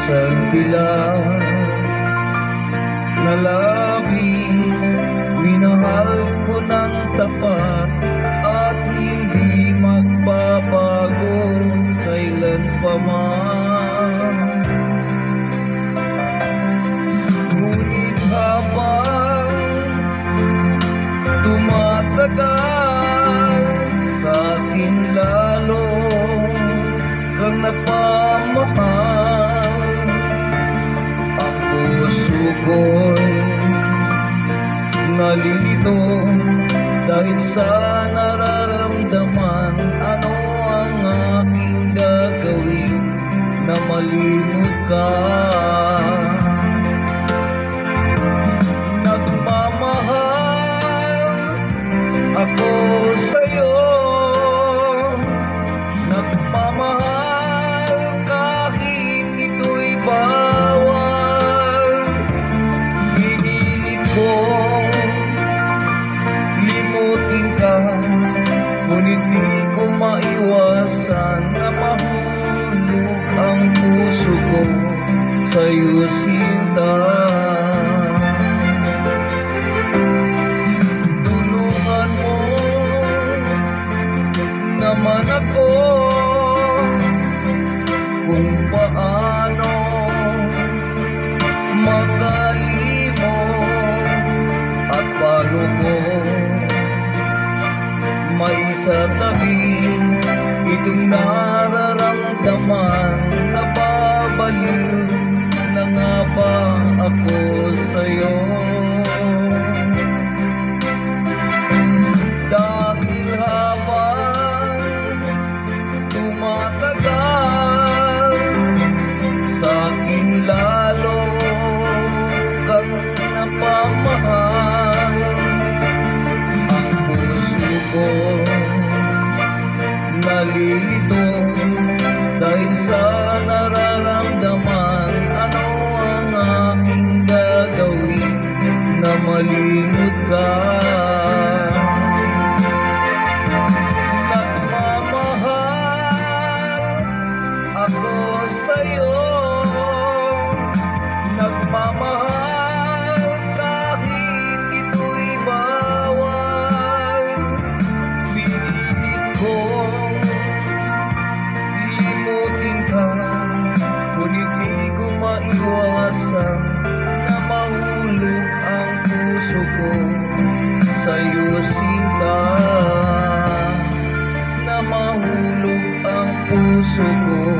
isang dilag na labis minahal ko ng tapat at hindi magbabago kailan pa man. Ngunit habang tumatagal, sa akin lalo kang napamahal. Ang puso ko'y nalilito dahil sa nararamdaman. Ano ang aking gagawin na malimot ka? Nagmamahal ako sa'yo, nagmamahal kahit ito'y bawal. Pinilit kong limutin ka, ngunit di ko maiwasan na mahulog ang puso ko sa'yo, sinta. Tulungan mo naman ako kung paano makalimot at paano ko maisatabi itong nararamdaman. Nababaliw na nga ba ako sa'yo? Dahil habang tumatagal, sa'kin lalo kang napamahal. Ang puso ko nalilito dahil sa nararamdaman. Ano ang aking gagawin na malimot ka? Nagmamahal ako sa'yo, nagmamahal kahit ito'y bawal. Pinilit kong limutin ka, ngunit di ko maiwasan na mahulog ang puso ko sa'yo, sinta. Na mahulog ang puso ko